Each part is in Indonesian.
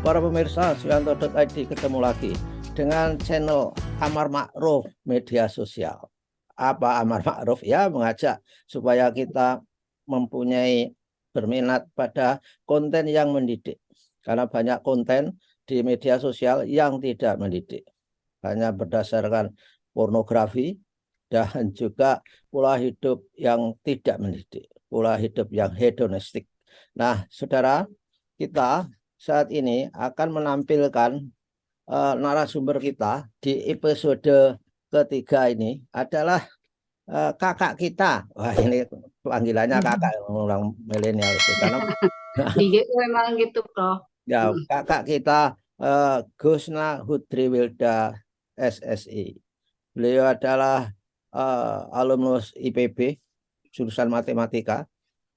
para pemirsa Suyanto.id, ketemu lagi dengan channel Amar Ma'ruf Media Sosial. Apa Amar Ma'ruf? Ya, mengajak supaya kita mempunyai berminat pada konten yang mendidik. Karena banyak konten di media sosial yang tidak mendidik. Hanya berdasarkan pornografi dan juga pola hidup yang tidak mendidik. Pola hidup yang hedonistik. Nah, saudara, kita saat ini akan menampilkan narasumber kita di episode ketiga ini adalah kakak kita. Wah, ini panggilannya kakak orang milenial itu karena Memang gitu, Prof. ya kakak kita Gusna Hudri Wilda SSI. Beliau adalah alumnus IPB jurusan matematika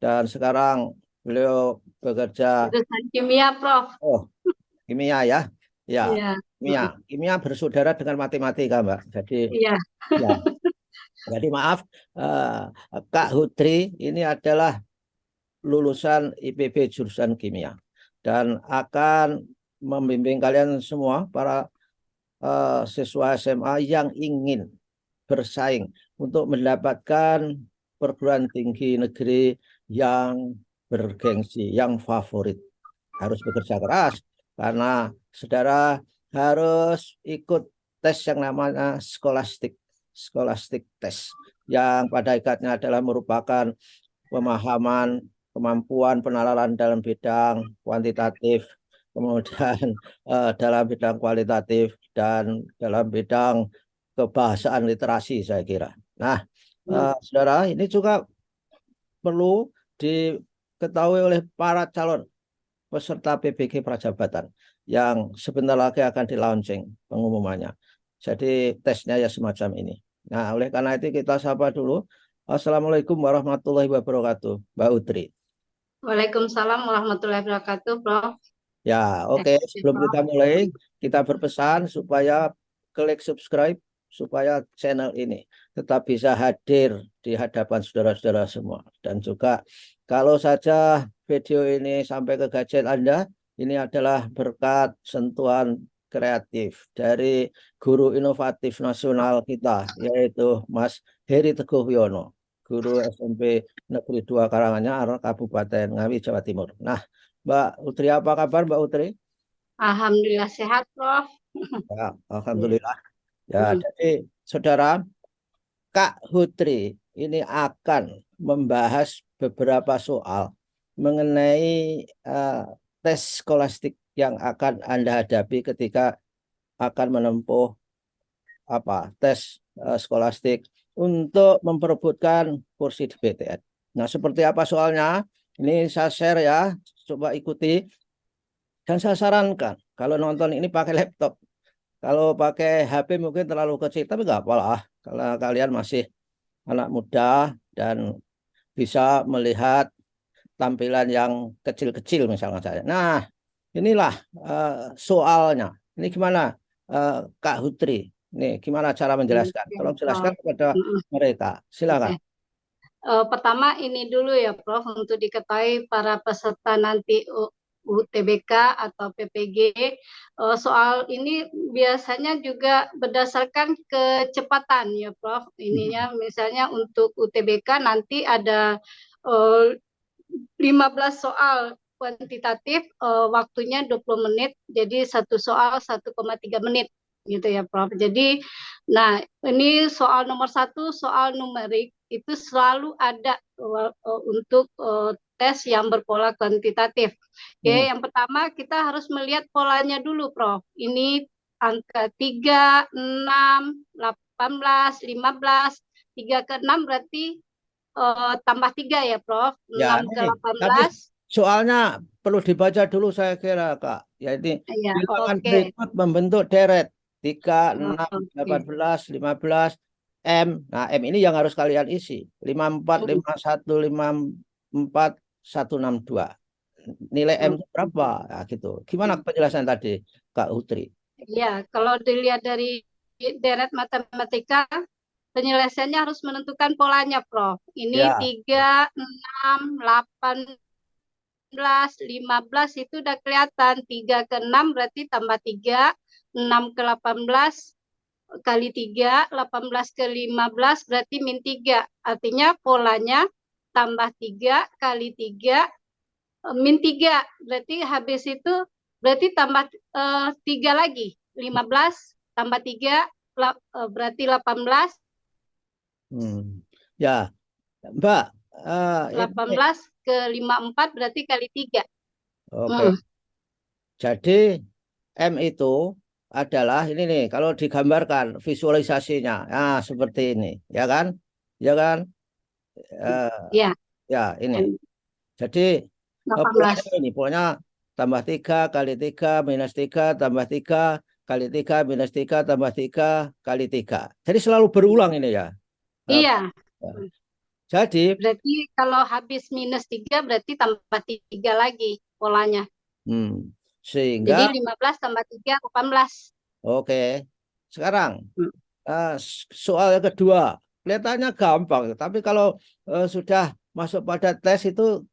dan sekarang beliau bekerja Jurusan kimia, Prof. kimia ya. Ya, Iya. kimia. Kimia bersaudara dengan matematika, Mbak. Iya. Ya. Jadi maaf, Kak Hudri ini adalah lulusan IPB jurusan kimia dan akan membimbing kalian semua para siswa SMA yang ingin bersaing untuk mendapatkan perguruan tinggi negeri yang bergengsi, yang favorit. Harus bekerja keras karena saudara harus ikut tes yang namanya scholastic test yang pada ikatnya adalah merupakan pemahaman, kemampuan penalaran dalam bidang kuantitatif, kemudian dalam bidang kualitatif dan dalam bidang kebahasaan literasi saya kira. Nah, saudara, ini juga perlu diketahui oleh para calon peserta PBG Prajabatan yang sebentar lagi akan di-launching pengumumannya. Jadi tesnya ya semacam ini. Nah, oleh karena itu kita sapa dulu. Assalamualaikum warahmatullahi wabarakatuh, Mbak Utri. Waalaikumsalam warahmatullahi wabarakatuh, Prof. Ya, oke. Sebelum kita mulai, kita berpesan supaya klik subscribe supaya channel ini tetap bisa hadir di hadapan saudara-saudara semua. Dan juga kalau saja video ini sampai ke gadget Anda, ini adalah berkat sentuhan kreatif dari guru inovatif nasional kita, yaitu Mas Heri Teguh Wiono, guru SMP Negeri 2 Karanganyar, Kabupaten Ngawi, Jawa Timur. Nah, Mbak Utri, apa kabar Mbak Utri? Alhamdulillah sehat, Prof. Ya, Ya. Alhamdulillah. Ya, jadi saudara, Kak Hutri ini akan membahas beberapa soal mengenai tes skolastik yang akan Anda hadapi ketika akan menempuh tes skolastik untuk memperebutkan kursi di BTN. Nah, seperti apa soalnya? Ini saya share ya, coba ikuti. Dan saya sarankan, kalau nonton ini pakai laptop. Kalau pakai HP mungkin terlalu kecil, tapi nggak apalah. Kalau kalian masih anak muda dan bisa melihat tampilan yang kecil-kecil misalnya saya. Nah, inilah soalnya. Ini gimana Kak Hutri? Ini gimana cara menjelaskan? Oke, Tolong jelaskan Prof. kepada mereka. Oke. Silakan. Pertama ini dulu ya, Prof, untuk diketahui para peserta nanti UTBK atau PPG. Soal ini biasanya juga berdasarkan kecepatan ya, Prof. Ininya misalnya untuk UTBK nanti ada eh, 15 soal kuantitatif, waktunya 20 menit, jadi satu soal 1,3 menit gitu ya, Prof. Jadi, nah ini soal nomor satu, soal numerik itu selalu ada untuk tes yang berpola kuantitatif. Oke, Hmm. yang pertama kita harus melihat polanya dulu, Prof. Ini angka 3, 6, 18, 15, 3 ke 6 berarti tambah 3 ya, Prof. Ya, 6 ke ini. Tapi 18. soalnya perlu dibaca dulu saya kira, Kak. Jadi Ya, bilangan oke. berikut membentuk deret 3, Oh, 6, oke. 18, 15, M. Nah, M ini yang harus kalian isi. 54, Hmm, 51, 54, 162. Nilai M itu oke. berapa? Nah, gitu. Gimana penjelasan tadi, Kak Utri? Ya, kalau dilihat dari deret matematika, penyelesaiannya harus menentukan polanya, Prof. Ini Ya. 3, 6, 8. 15 itu udah kelihatan. 3 ke 6 berarti tambah 3, 6 ke 18 kali 3, 18 ke 15 berarti min 3. Artinya polanya tambah 3 kali 3 min 3. Berarti habis itu berarti tambah 3 lagi. 15 tambah 3 berarti 18. Ya, Mbak, ini 18 ke 54 berarti kali 3. oke. Jadi M itu adalah ini nih, kalau digambarkan visualisasinya, nah seperti ini, ya kan? Ya kan? Eh, Ya, ya ini. Jadi polanya 18. ini, polanya tambah 3 kali 3 minus 3 tambah 3 kali 3 minus 3 tambah 3 kali 3. Jadi selalu berulang ini ya. Eh, Iya. ya. Jadi, Berarti kalau habis minus 3 berarti tambah 3 lagi polanya. Jadi sehingga 15 tambah 3, 18. oke. Sekarang Hmm. soal yang kedua, kelihatannya gampang, tapi kalau sudah masuk pada tes itu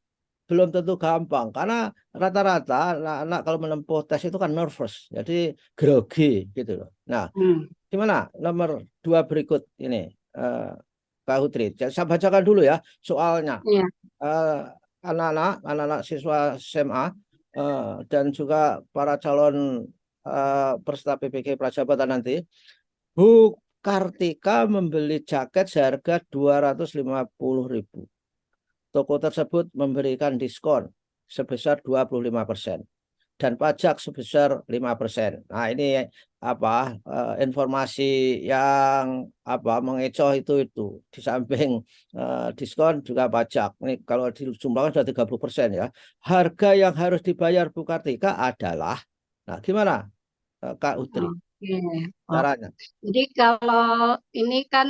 belum tentu gampang, karena rata-rata anak-anak kalau menempuh tes itu kan nervous, jadi grogi gitu loh. Nah, Hmm. gimana nomor 2 berikut ini, eh, Kak Hutri? Saya bacakan dulu ya soalnya. Iya. Eh, anak-anak siswa SMA dan juga para calon peserta PPG Prajabatan nanti, Bu Kartika membeli jaket seharga 250.000. Toko tersebut memberikan diskon sebesar 25% dan pajak sebesar 5%. Nah, ini apa informasi yang apa mengecoh itu di samping diskon juga pajak. Ini kalau dijumlahkan sudah 30% ya. Harga yang harus dibayar Bu Kartika adalah, nah gimana Kak Utri Oke. Oh, caranya? jadi kalau ini kan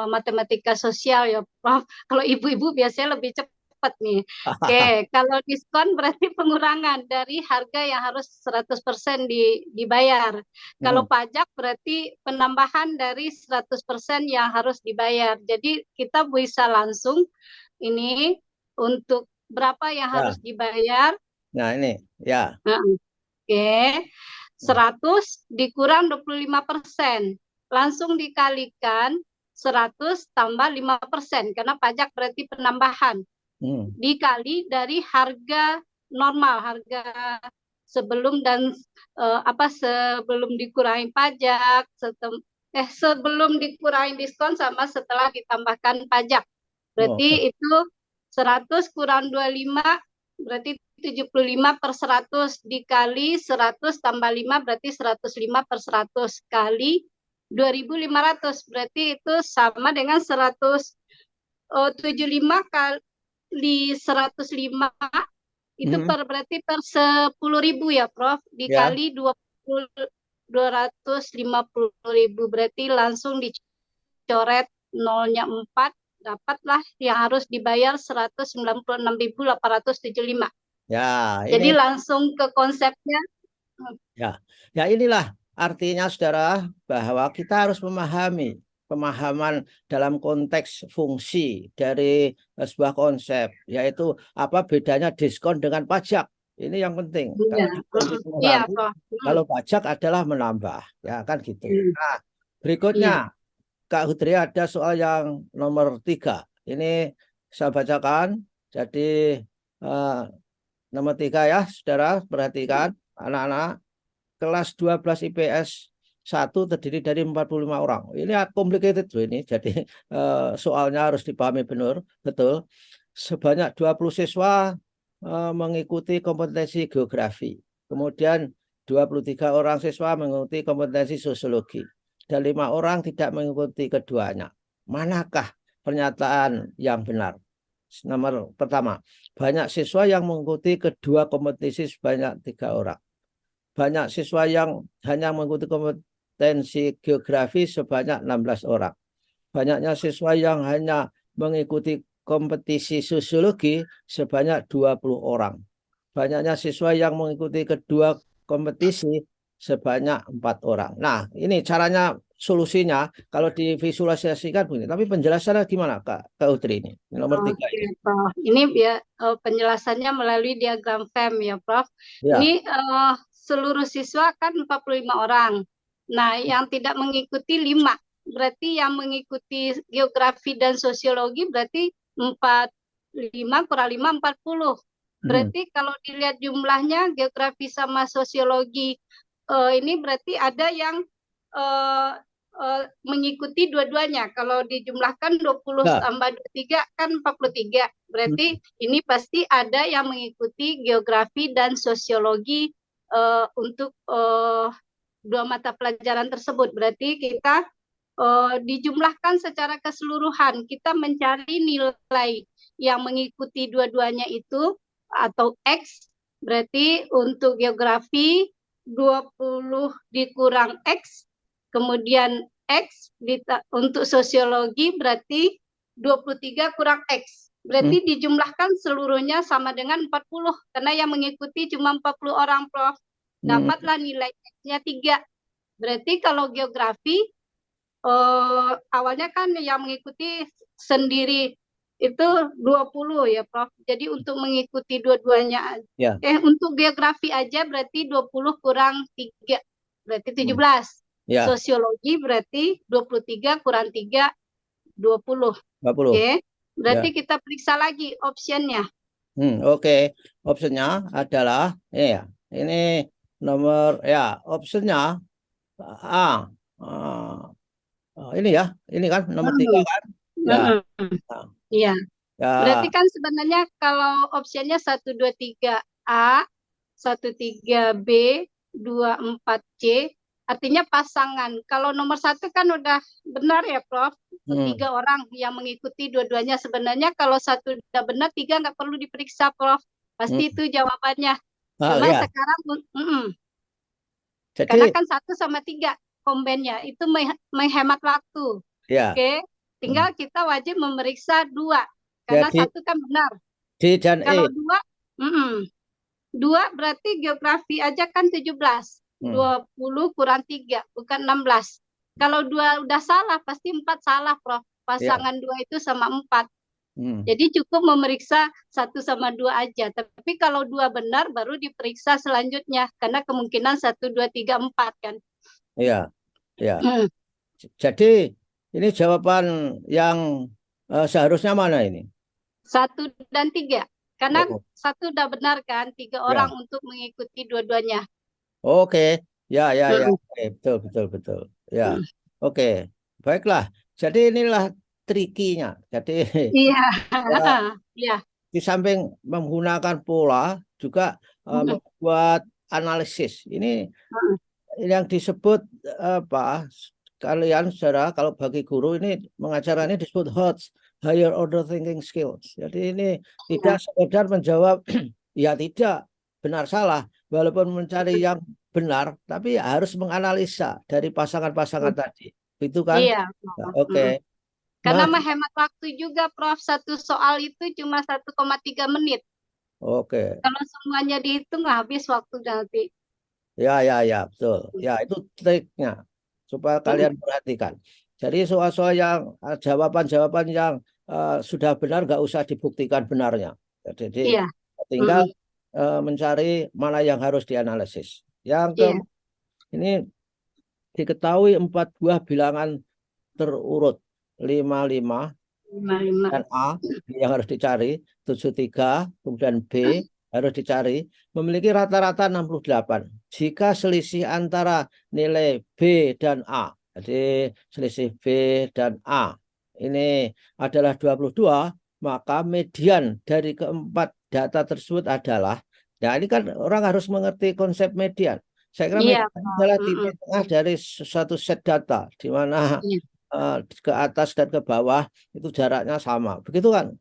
matematika sosial ya, Prof. Kalau ibu-ibu biasanya lebih cepat nih. Oke, kalau diskon berarti pengurangan dari harga yang harus 100% dibayar. Kalau Hmm, pajak berarti penambahan dari 100% yang harus dibayar. Jadi kita bisa langsung ini untuk berapa yang harus ya, dibayar. nah ini ya. Nah, oke, 100 dikurang 25%. Langsung dikalikan 100 tambah 5%, karena pajak berarti penambahan. Hmm. Dikali dari harga normal, harga sebelum dan sebelum dikurangi pajak, sebelum dikurangi diskon sama setelah ditambahkan pajak. Oh, Berarti itu 100 kurang 25 berarti 75 per 100 dikali 100 tambah 5 berarti 105 per 100 kali 2.500 berarti itu sama dengan 175 kali 105 itu hmm, berarti per 10.000 ya Prof, ya. dikali 250.000 berarti langsung dicoret nolnya 4, dapatlah yang harus dibayar 196.875. Ya, ini Jadi langsung ke konsepnya. ya. Ya inilah artinya saudara bahwa kita harus memahami pemahaman dalam konteks fungsi dari sebuah konsep, yaitu apa bedanya diskon dengan pajak. Ini yang penting. Iya, Kalau diskon itu iya mengurangi, Prof. kalau pajak adalah menambah, ya kan gitu. Nah, berikutnya Iya. Kak Hudri ada soal yang nomor 3. Ini saya bacakan. Jadi eh, nomor 3 ya, saudara perhatikan anak-anak kelas 12 IPS 1 terdiri dari 45 orang. Ini complicated loh ini. Jadi soalnya harus dipahami benar, betul. Sebanyak 20 siswa mengikuti kompetensi geografi. Kemudian 23 orang siswa mengikuti kompetensi sosiologi. Dan 5 orang tidak mengikuti keduanya. Manakah pernyataan yang benar? Nomor pertama, banyak siswa yang mengikuti kedua kompetisi sebanyak 3 orang. Banyak siswa yang hanya mengikuti kompetensi geografi sebanyak 16 orang. Banyaknya siswa yang hanya mengikuti kompetisi sosiologi sebanyak 20 orang. Banyaknya siswa yang mengikuti kedua kompetisi sebanyak 4 orang. Nah, ini caranya solusinya kalau divisualisasikan begini. Tapi penjelasannya gimana Kak Utri ini? Nomor 3 Oke, ini. Prof. Ini penjelasannya melalui diagram FEM ya, Prof. Ya. Ini seluruh siswa kan 45 orang. Nah, yang tidak mengikuti 5. Berarti yang mengikuti geografi dan sosiologi berarti 45 kurang 5, 40. Hmm. Berarti kalau dilihat jumlahnya geografi sama sosiologi ini berarti ada yang eh, mengikuti dua-duanya. Kalau dijumlahkan 20 Ya. tambah 23 kan 43. Hmm. Berarti ini pasti ada yang mengikuti geografi dan sosiologi untuk dua mata pelajaran tersebut. Berarti kita dijumlahkan secara keseluruhan. Kita mencari nilai yang mengikuti dua-duanya itu atau X. Berarti untuk geografi 20 dikurang X, kemudian X untuk sosiologi berarti 23 kurang X. Hmm. Berarti dijumlahkan seluruhnya sama dengan 40 karena yang mengikuti cuma 40 orang, Prof. Dapatlah nilai X-nya 3. Berarti kalau geografi awalnya kan yang mengikuti sendiri itu 20 ya, Prof. Jadi untuk mengikuti dua-duanya Ya. untuk geografi aja berarti 20 kurang 3 berarti 17. Ya. Sosiologi berarti 23 kurang 3 20. 20. Oke. Berarti Ya. kita periksa lagi optionnya. Oke. Optionnya adalah ya. Ini nomor ya, optionnya A. Ini ya, ini kan nomor 3 kan? Ya. Nah, Iya. Berarti ya. kan sebenarnya kalau opsinya 123A, 13B, 24C, artinya pasangan. Kalau nomor 1 kan udah benar ya, Prof. 3 orang yang mengikuti dua-duanya. Sebenarnya kalau 1 udah benar, 3 nggak perlu diperiksa, Prof. Pasti itu jawabannya. Cuma Ya. sekarang, karena Jadi kan 1 sama 3 kombennya, itu menghemat waktu. ya. Oke, tinggal kita wajib memeriksa 2. Karena Jadi 1 kan benar. D dan Kalau E. 2 berarti geografi aja kan 17. 20 kurang 3, bukan 16. Kalau 2 udah salah, pasti 4 salah, Prof. Pasangan 2 itu sama 4. Jadi cukup memeriksa 1 sama 2 aja. Tapi kalau 2 benar, baru diperiksa selanjutnya. Karena kemungkinan 1, 2, 3, 4 kan. Iya, ya. Jadi ini jawaban yang seharusnya mana ini? 1 dan 3. Karena Oh, 1 udah benar kan, 3 ya. orang untuk mengikuti dua-duanya. Oke. Ya, ya, ya. Mm. Oke, betul, betul, betul. Ya. Mm. Oke. Baiklah. Jadi inilah trikinya. Jadi Iya. ya, Iya. di samping menggunakan pola juga membuat analisis. Ini Mm. yang disebut apa? Kalian secara kalau bagi guru ini mengajarkannya disebut HOTS, Higher Order Thinking Skills. Jadi ini tidak sekedar menjawab ya tidak benar salah, walaupun mencari yang benar, tapi harus menganalisa dari pasangan-pasangan tadi. Itu kan? Iya. Oke. Karena Nah, menghemat waktu juga, Prof. Satu soal itu cuma 1,3 menit. oke. Kalau semuanya dihitung habis waktu nanti. Ya, ya, ya, betul. Ya, itu triknya supaya kalian perhatikan. Jadi soal-soal yang jawaban-jawaban yang sudah benar nggak usah dibuktikan benarnya. Jadi Iya. tinggal mencari mana yang harus dianalisis. Yang ke Iya. ini diketahui 4 buah bilangan terurut 55 55. dan A yang harus dicari, 73, kemudian B harus dicari, memiliki rata-rata 68. Jika selisih antara nilai B dan A, jadi selisih B dan A ini adalah 22, maka median dari keempat data tersebut adalah, nah ini kan orang harus mengerti konsep median. Saya kira Iya. median adalah titik tengah dari suatu set data, di mana Iya. ke atas dan ke bawah itu jaraknya sama. Begitu kan,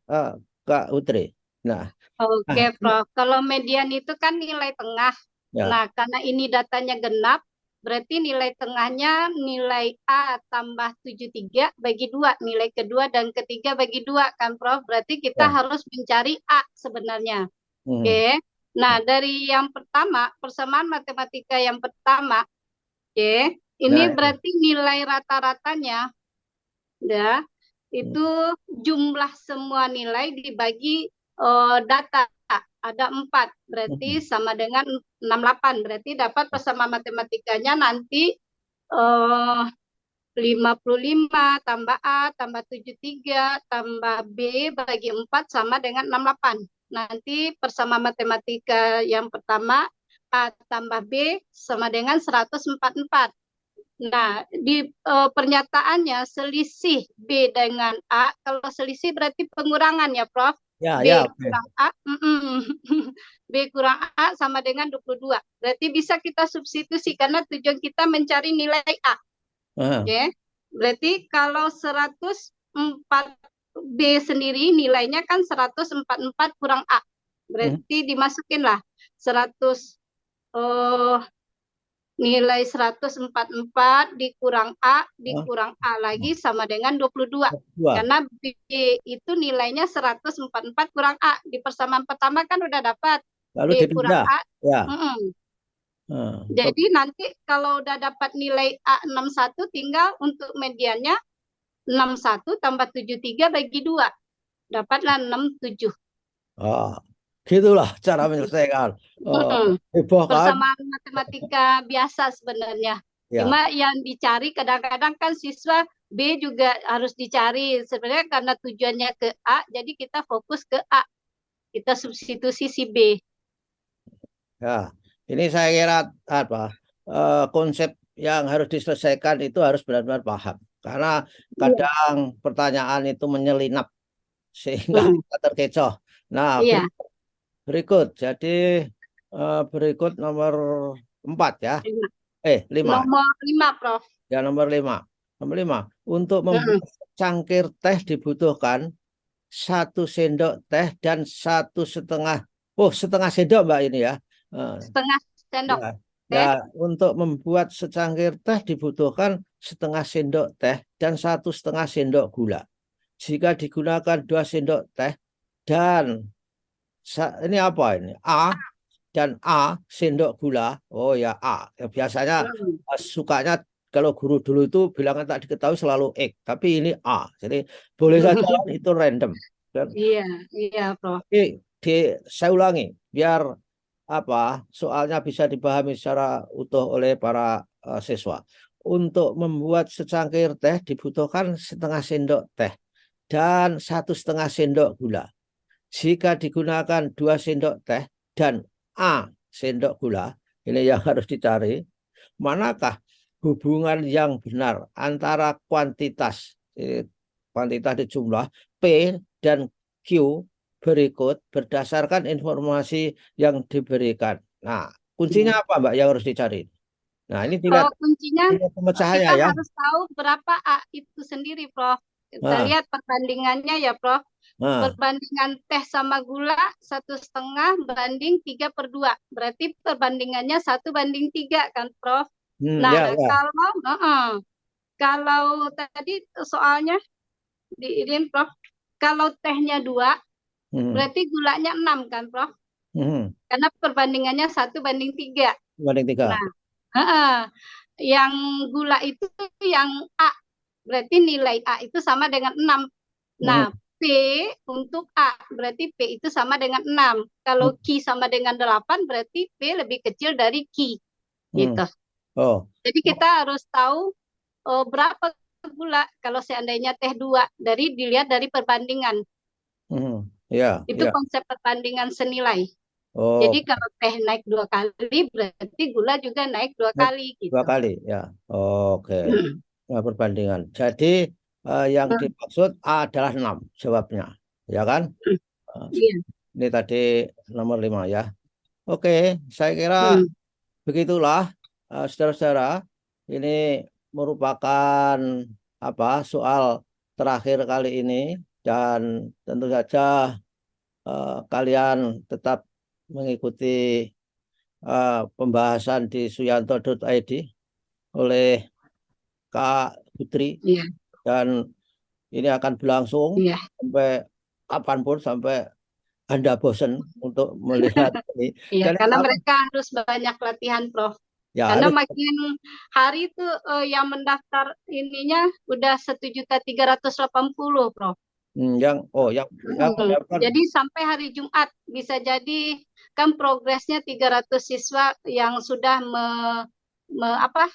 Kak Utri? Nah, Oke, Prof. Kalau median itu kan nilai tengah. ya, Nah, karena ini datanya genap, berarti nilai tengahnya nilai A tambah 73 bagi 2. Nilai kedua dan ketiga bagi 2 kan, Prof. Berarti kita ya. harus mencari A sebenarnya. Hmm. Oke. Nah, dari yang pertama, persamaan matematika yang pertama, oke, Ini Nah, berarti nilai rata-ratanya, ya, itu jumlah semua nilai dibagi data. Ada 4, berarti sama dengan 68. Berarti dapat bersama matematikanya nanti 55 tambah A tambah 73 tambah B bagi 4 sama dengan 68. Nanti bersama matematika yang pertama A tambah B sama dengan 144. Nah, di pernyataannya selisih B dengan A, kalau selisih berarti pengurangan ya, Prof. ya, B oke. kurang A, B kurang A sama dengan 22. Berarti bisa kita substitusi karena tujuan kita mencari nilai A. Ah, Oke. Berarti kalau 104 B sendiri nilainya kan 144 kurang A. Berarti dimasukinlah 100 eh, nilai 144 dikurang A lagi sama dengan 22. dua. Karena B itu nilainya 144 kurang A. Di persamaan pertama kan udah dapat Lalu B kurang dipindah. A. Ya. Mm-mm. Ah, Jadi nanti kalau udah dapat nilai A61 tinggal untuk mediannya 61 tambah 73 bagi 2. Dapatlah 67. ah, gitulah cara menyelesaikan. Eh, Mm-mm. heboh kan? Persamaan matematika biasa sebenarnya. Ya. Cuma yang dicari kadang-kadang kan siswa B juga harus dicari. Sebenarnya karena tujuannya ke A, jadi kita fokus ke A. Kita substitusi si B. Ya, ini saya kira apa konsep yang harus diselesaikan itu harus benar-benar paham. Karena Iya. kadang pertanyaan itu menyelinap sehingga Mm-mm. kita terkecoh. Nah, Iya. berikut. Jadi berikut nomor 4 ya. Lima. 5. Nomor 5, Prof. Ya, nomor 5. Nomor 5. Untuk Mm-mm. membuat cangkir teh dibutuhkan 1 sendok teh dan 1,5. Oh, setengah sendok Mbak ini ya. Eh, Setengah sendok Ya, ya, teh. untuk membuat secangkir teh dibutuhkan 1/2 sendok teh dan 1,5 sendok gula. Jika digunakan 2 sendok teh dan ini apa ini? A sendok gula. Oh ya A. Ya, biasanya Mm. sukanya kalau guru dulu itu bilangan tak diketahui selalu X, tapi ini A. Jadi boleh saja itu random. Dan Iya, iya, Prof. saya ulangi biar soalnya bisa dipahami secara utuh oleh para siswa. Untuk membuat secangkir teh dibutuhkan 1/2 sendok teh dan 1,5 sendok gula. Jika digunakan 2 sendok teh dan A 1 sendok gula, ini yang harus dicari. Manakah hubungan yang benar antara kuantitas di jumlah P dan Q berikut berdasarkan informasi yang diberikan. Nah, kuncinya apa Mbak yang harus dicari? Nah, ini dilihat, Kuncinya dilihat pemecahannya kita ya. harus tahu berapa A itu sendiri, Prof. Kita Nah, lihat perbandingannya ya, Prof. nah, Perbandingan teh sama gula 1,5 banding 3/2. Berarti perbandingannya 1:3 kan, Prof. Nah, ya, ya. kalau tadi soalnya di ini, Prof. Kalau tehnya 2, Hmm, berarti gulanya 6 kan, Prof. hmm, Karena perbandingannya 1:3. banding 3. Nah, heeh. Yang gula itu yang A. Berarti nilai A itu sama dengan 6. Hmm, Nah, P untuk A. Berarti P itu sama dengan 6. hmm, Kalau Q sama dengan 8, berarti P lebih kecil dari Q. hmm. Gitu. Oh, Jadi kita harus tahu berapa gula kalau seandainya teh 2. Dilihat dari perbandingan. hmm, ya, Itu ya. konsep perbandingan senilai. Jadi Oh, kalau teh naik 2 kali, berarti gula juga naik 2 naik kali dua gitu. kali ya. Oke. Nah, perbandingan. Jadi yang dimaksud A adalah 6 jawabnya. Ya kan? Eh, Iya. Ini tadi nomor 5 ya. Oke, saya kira Hmm. begitulah saudara-saudara. Ini merupakan soal terakhir kali ini dan tentu saja kalian tetap mengikuti pembahasan di suyanto.id oleh Kak Putri Iya, dan ini akan berlangsung iya. sampai kapanpun sampai Anda bosan untuk melihat ini. Iya, Dan karena mereka harus banyak latihan, Prof. Ya Karena harus. makin hari itu yang mendaftar ininya udah 1.380.000, Prof. Yang Hmm. mendaftar. Jadi sampai hari Jumat bisa jadi kan progresnya 300 siswa yang sudah apa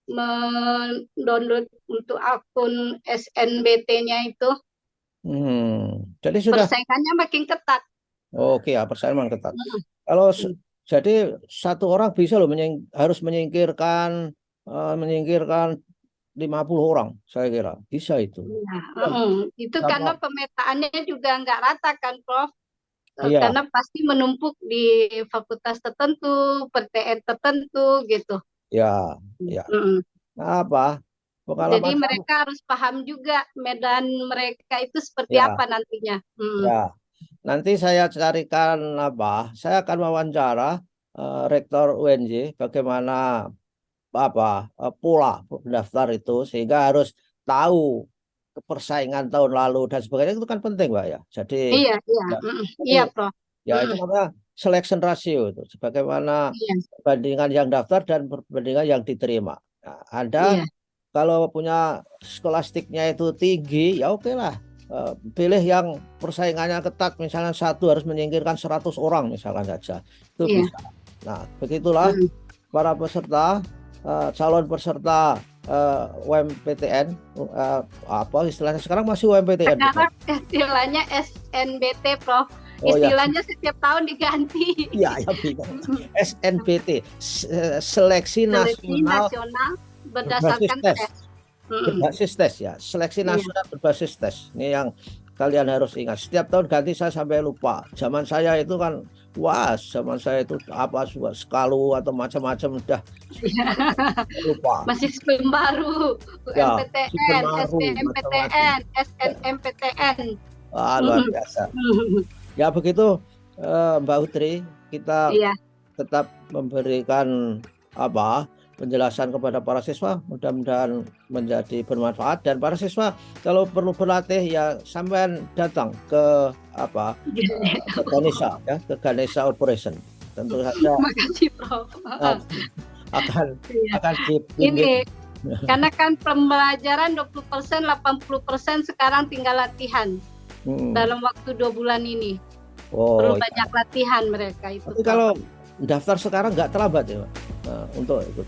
mendownload untuk akun SNBT-nya itu, Jadi sudah. persaingannya makin ketat. Oke ya, persaingan ketat. Hmm. Kalau jadi satu orang bisa loh harus menyingkirkan 50 orang, saya kira bisa itu. Iya, Dan itu karena sama, pemetaannya juga nggak rata kan, Prof. iya, Karena pasti menumpuk di fakultas tertentu, PTN tertentu gitu. ya, ya. Mm-mm. Nah, apa Jadi pengalaman saya? mereka harus paham juga medan mereka itu seperti Ya, apa nantinya. ya. Nanti saya carikan saya akan wawancara Rektor UNJ bagaimana pola pendaftar itu sehingga harus tahu persaingan tahun lalu dan sebagainya itu kan penting, Mbak ya. Jadi Iya, iya, ya, nanti iya, Prof. ya itu Mm-mm. namanya selection ratio itu sebagaimana Iya, perbandingan yang daftar dan perbandingan yang diterima. Nah, Anda iya, kalau punya skolastiknya itu tinggi, ya oke lah. Pilih yang persaingannya ketat, misalnya satu harus menyingkirkan 100 orang misalkan saja. Itu iya. bisa. Nah, begitulah Mm. para peserta, calon peserta UMPTN, apa istilahnya sekarang masih UMPTN. Sekarang istilahnya SNBT, Prof. Oh ya, Istilahnya setiap tahun diganti. iya ya bingung. SNBT, Seleksi Seleksi Nasional nasional Berbasis berdasarkan Tes. tes. Mm. Berbasis tes ya, seleksi Iya, nasional berbasis tes. Ini yang kalian harus ingat. Setiap tahun ganti saya sampai lupa. Zaman saya itu kan, wah, zaman saya itu apa skalu atau macam-macam udah lupa. masih sistem baru, Ya, sistem UMPTN, baru macam-macam. SBMPTN, Ya, SNMPTN. luar biasa. Ya begitu, Mbak Utri, kita Iya, tetap memberikan penjelasan kepada para siswa, mudah-mudahan menjadi bermanfaat dan para siswa kalau perlu berlatih ya sampean datang ke ke Ganesha ya, ke Ganesha Operation. Tentu saja makasih, Prof. uh, akan Iya. akan dibimbing. Ini karena kan pembelajaran 20%, 80% sekarang tinggal latihan dalam waktu 2 bulan ini. Perlu Oh, ya. banyak latihan mereka itu. Tapi kalau daftar sekarang nggak terlambat ya, Pak? Untuk ikut.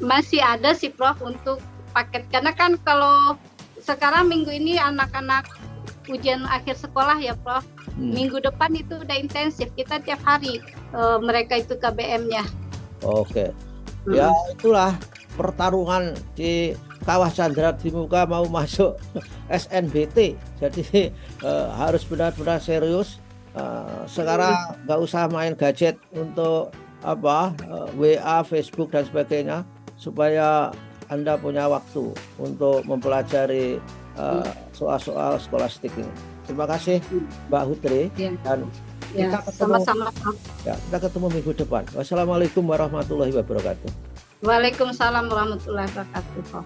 Masih ada sih, Prof, untuk paket. Karena kan kalau sekarang minggu ini anak-anak ujian akhir sekolah ya, Prof. Minggu depan itu udah intensif. Kita tiap hari mereka itu KBM-nya. Oke. Ya itulah pertarungan di Kawah Chandra di Muka mau masuk SNBT. Jadi harus benar-benar serius. Sekarang nggak usah main gadget untuk WA, Facebook dan sebagainya, supaya Anda punya waktu untuk mempelajari soal-soal skolastik ini. Terima kasih Mbak Hutri, dan kita ketemu, sama-sama. ya, kita ketemu minggu depan. Wassalamualaikum warahmatullahi wabarakatuh. Waalaikumsalam warahmatullahi wabarakatuh.